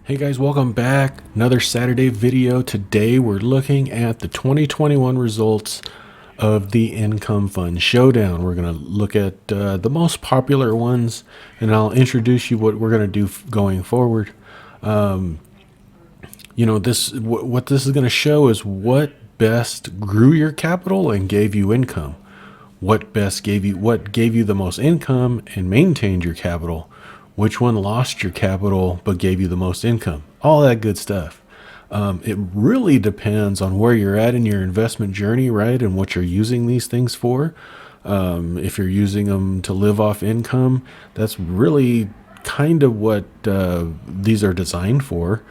Hey guys, welcome back. Another Saturday video. Today we're looking at the 2021 results of the Income Fund Showdown. We're going to look at the most popular ones, and I'll introduce you what we're going to do going forward. What this is going to show is what best grew your capital and gave you income. What gave you the most income and maintained your capital. Which one lost your capital but gave you the most income? All that good stuff. It really depends on where you're at in your investment journey, right? And what you're using these things for. If you're using them to live off income, that's really kind of what these are designed for.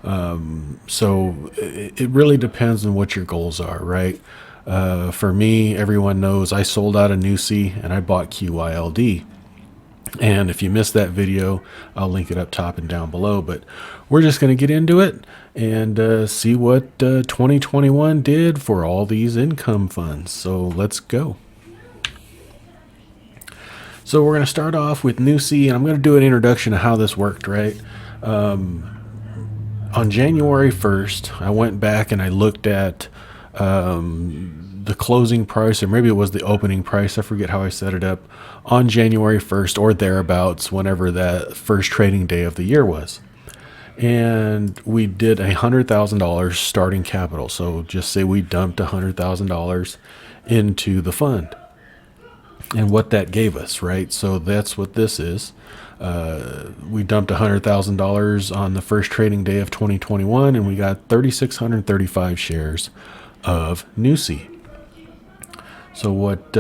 So it really depends on what your goals are, right? For me, everyone knows I sold out of NUSI and I bought QYLD. And if you missed that video, I'll link it up top and down below. But we're just going to get into it and see what 2021 did for all these income funds. So let's go. So we're going to start off with NUSI, and I'm going to do an introduction of how this worked, right? On January 1st, I went back and I looked at the closing price, or maybe it was the opening price. I forget how I set it up on January 1st or thereabouts, whenever that first trading day of the year was. And we did $100,000 starting capital. So just say we dumped $100,000 into the fund and what that gave us, right? So that's what this is. We dumped $100,000 on the first trading day of 2021, and we got 3,635 shares of NUSI. So what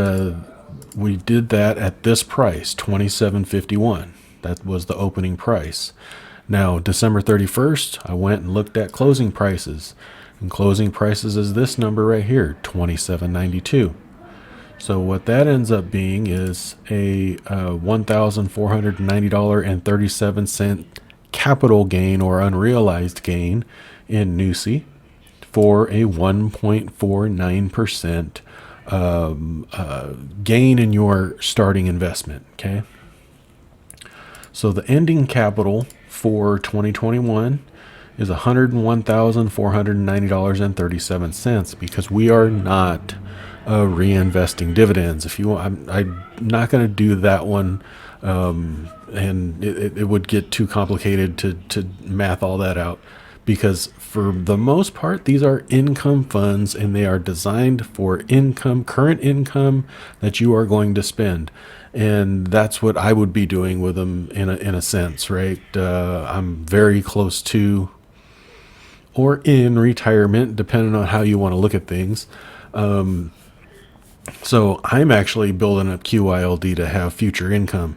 we did that at this price, $27.51. That was the opening price. Now, December 31st, I went and looked at closing prices, and closing prices is this number right here, $27.92. So what that ends up being is a $1,490.37 capital gain or unrealized gain in NUSI for a 1.49% gain in your starting investment. Okay. So the ending capital for 2021 is $101,490.37 because we are not reinvesting dividends. If you want, I'm not going to do that one, and it would get too complicated to math all that out, because for the most part, these are income funds and they are designed for income, current income that you are going to spend. And that's what I would be doing with them in a sense, right? I'm very close to or in retirement, depending on how you want to look at things. So I'm actually building up QYLD to have future income.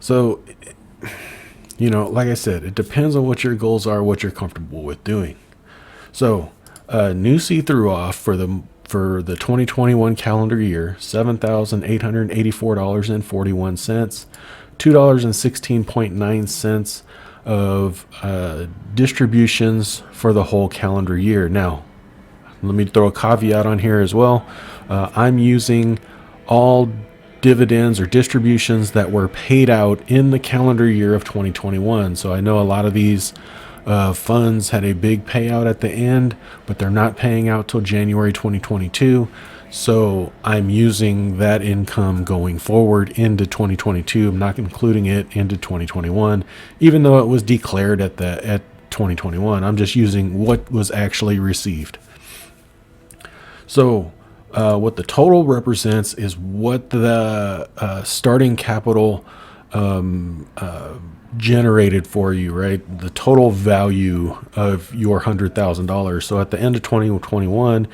So, like I said, it depends on what your goals are, what you're comfortable with doing. So, NUSI threw off for the 2021 calendar year $7,884.41, $2.16.9 of distributions for the whole calendar year. Now, let me throw a caveat on here as well. I'm using all dividends or distributions that were paid out in the calendar year of 2021. So I know a lot of these funds had a big payout at the end, but they're not paying out till January 2022. So I'm using that income going forward into 2022. I'm not including it into 2021, even though it was declared at 2021. I'm just using what was actually received. So what the total represents is what the starting capital generated for you, right? The total value of your $100,000. So at the end of 2021,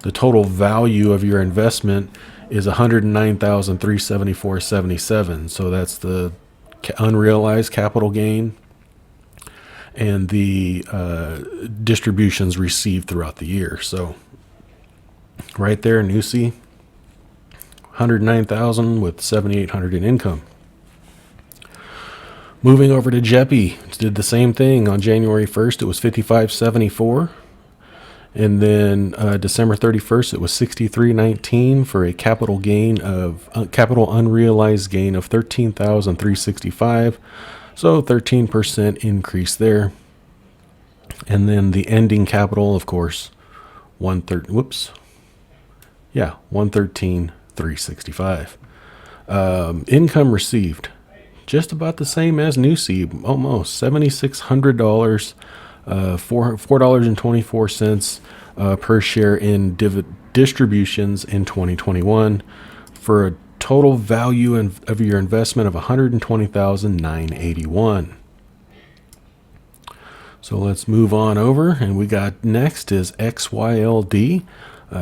the total value of your investment is $109,374.77. So that's the unrealized capital gain and the distributions received throughout the year. So right there, NUSI, $109,000 with $7,800 in income. Moving over to JEPI, did the same thing. On January 1st, it was $55.74. And then December 31st, it was $63.19 for a capital unrealized gain of $13,365. So 13% increase there. And then the ending capital, of course, 113,365. Income received, just about the same as NUSI, almost $7,600, $4.24 per share in distributions in 2021, for a total value of your investment of $120,981. So let's move on over, and we got next is XYLD.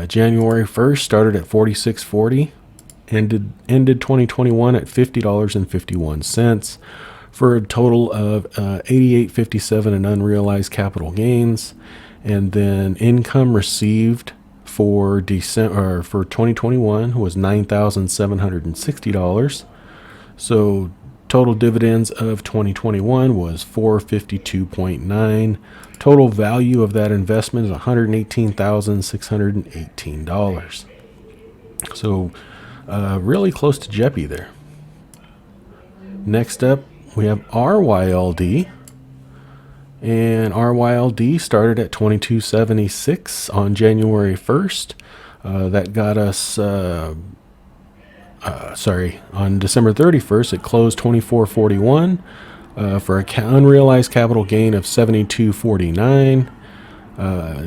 January 1st started at $46.40, ended 2021 at $50.51, for a total of $88.57 in unrealized capital gains. And then income received for December, or for 2021, was $9,760. So total dividends of 2021 was $452.9. Total value of that investment is $118,618. So really close to JEPI there. Next up, we have RYLD. And RYLD started at $22.76 on January 1st. That got us, on December 31st, it closed $24.41 for an unrealized capital gain of $72.49.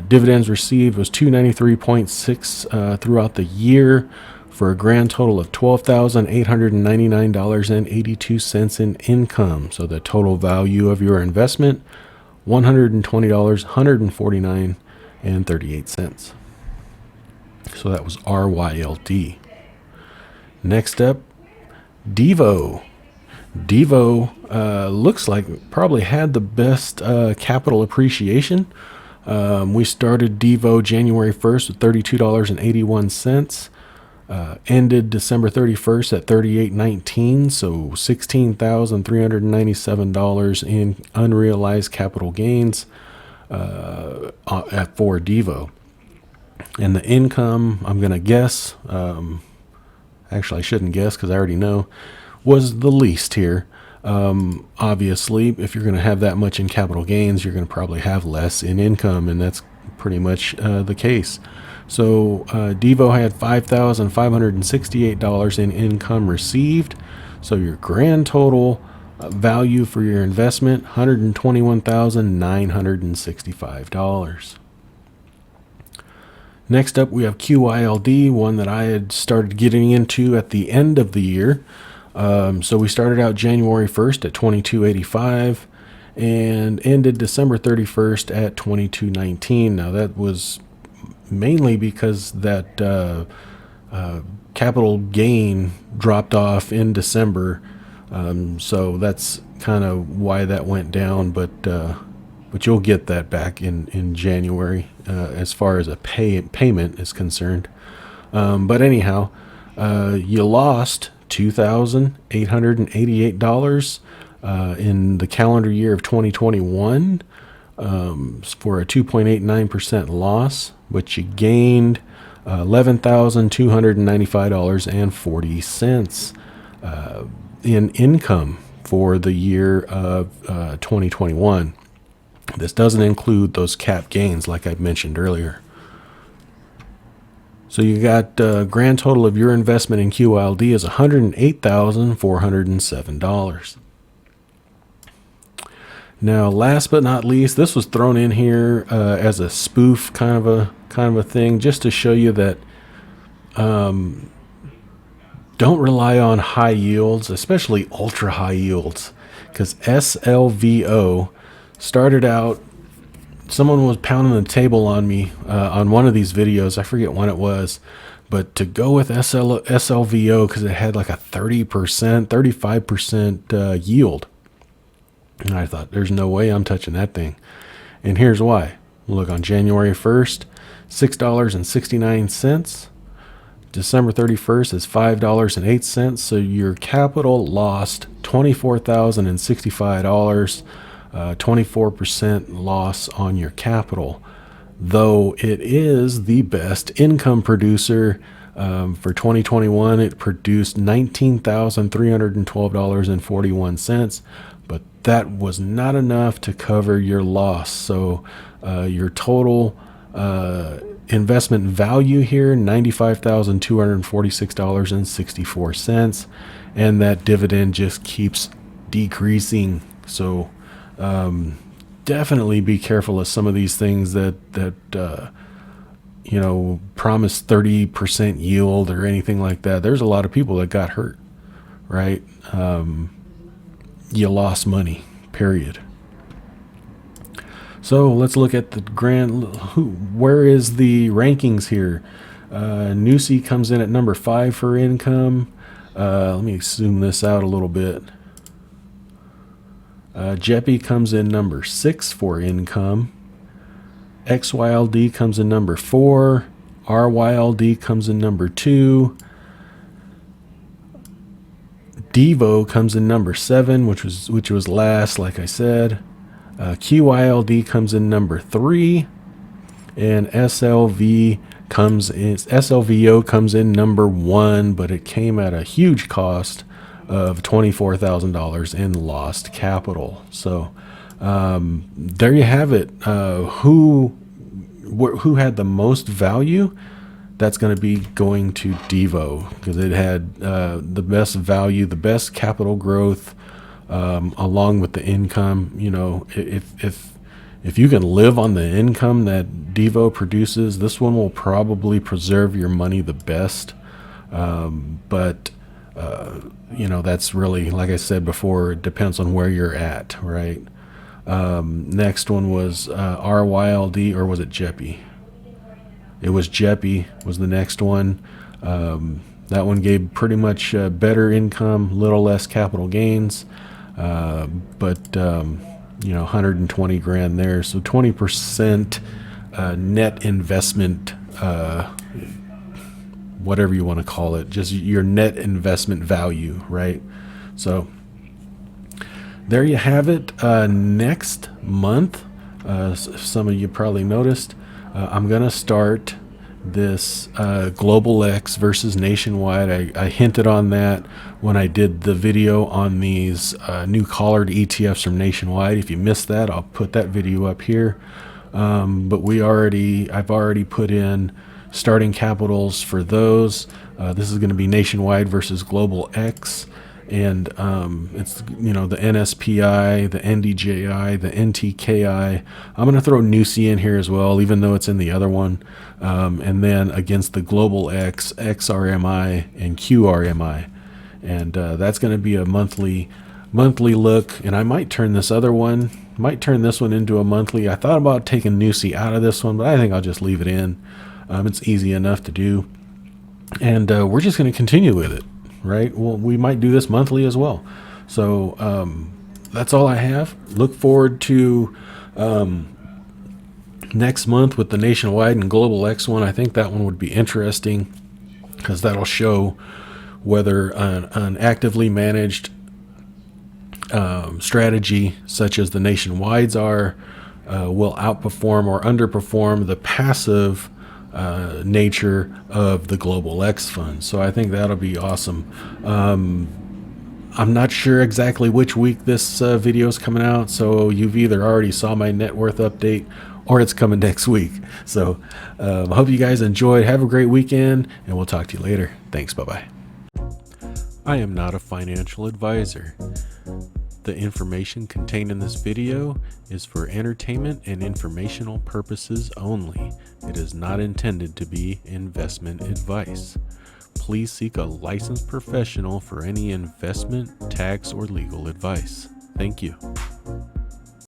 Dividends received was $293.6 throughout the year, for a grand total of $12,899.82 in income. So the total value of your investment, $120, $149.38. So that was RYLD. Next up, DIVO. DIVO looks like probably had the best capital appreciation. We started DIVO January 1st with $32.81. Ended December 31st at $38.19, so $16,397 in unrealized capital gains for DIVO. And the income, I'm going to guess, actually I shouldn't guess because I already know, was the least here. Obviously, if you're going to have that much in capital gains, you're going to probably have less in income, and that's pretty much the case. So DIVO had $5,568 in income received. So your grand total value for your investment, $121,965. Next up, we have QYLD, one that I had started getting into at the end of the year. So we started out January 1st at $22.85 and ended December 31st at $22.19. Now that was mainly because that capital gain dropped off in December, so that's kind of why that went down. But you'll get that back in January as far as a payment is concerned. But anyhow, you lost $2,888 in the calendar year of 2021 for a 2.89% loss, but you gained $11,295.40 in income for the year of 2021. This doesn't include those cap gains like I mentioned earlier. So you got grand total of your investment in QYLD is $108,407. Now, last but not least, this was thrown in here as a spoof kind of a thing, just to show you that don't rely on high yields, especially ultra high yields, because SLVO started out. Someone was pounding the table on me on one of these videos. I forget when it was, but to go with SLVO because it had like a 30%, 35% yield. And I thought, there's no way I'm touching that thing. And here's why. Look, on January 1st, $6.69. December 31st is $5.08. So your capital lost $24,065, 24% loss on your capital. Though it is the best income producer for 2021, it produced $19,312.41. but that was not enough to cover your loss. So your total investment value here, $95,246.64, and that dividend just keeps decreasing. So definitely be careful of some of these things that promise 30% yield or anything like that. There's a lot of people that got hurt, right? You lost money, period. So let's look at the where is the rankings here? NUSI comes in at number 5 for income. Let me zoom this out a little bit. JEPI comes in number 6 for income. XYLD comes in number 4. RYLD comes in number 2. DIVO comes in number 7, which was last, like I said. QYLD comes in number 3, and SLVO comes in number 1, but it came at a huge cost of $24,000 in lost capital. So there you have it. Who had the most value? That's going to be going to DIVO, because it had the best value, the best capital growth, along with the income. If you can live on the income that DIVO produces, this one will probably preserve your money the best. But that's really, like I said before, it depends on where you're at, right? Next one was RYLD, or was it JEPI? It was JEPI was the next one. That one gave pretty much better income, little less capital gains, but 120 grand there. So 20% net investment, whatever you want to call it, just your net investment value, right? So there you have it. Next month, some of you probably noticed, I'm going to start this Global X versus Nationwide. I hinted on that when I did the video on these new collared ETFs from Nationwide. If you missed that, I'll put that video up here. But I've already put in starting capitals for those. This is going to be Nationwide versus Global X. And it's the NSPI, the NDJI, the NTKI. I'm going to throw NUSI in here as well, even though it's in the other one. And then against the Global X, XRMI, and QRMI. And that's going to be a monthly look. And I might turn this one into a monthly. I thought about taking NUSI out of this one, but I think I'll just leave it in. It's easy enough to do. And we're just going to continue with it. Right. Well, we might do this monthly as well. So that's all I have. Look forward to next month with the Nationwide and Global X one. I think that one would be interesting, because that'll show whether an actively managed strategy such as the Nationwides will outperform or underperform the passive nature of the Global X fund. So I think that'll be awesome. I'm not sure exactly which week this video is coming out, so you've either already saw my net worth update or it's coming next week. So I hope you guys enjoyed. Have a great weekend, and we'll talk to you later. Thanks. Bye-bye. I am not a financial advisor. The information contained in this video is for entertainment and informational purposes only. It is not intended to be investment advice. Please seek a licensed professional for any investment, tax, or legal advice. Thank you.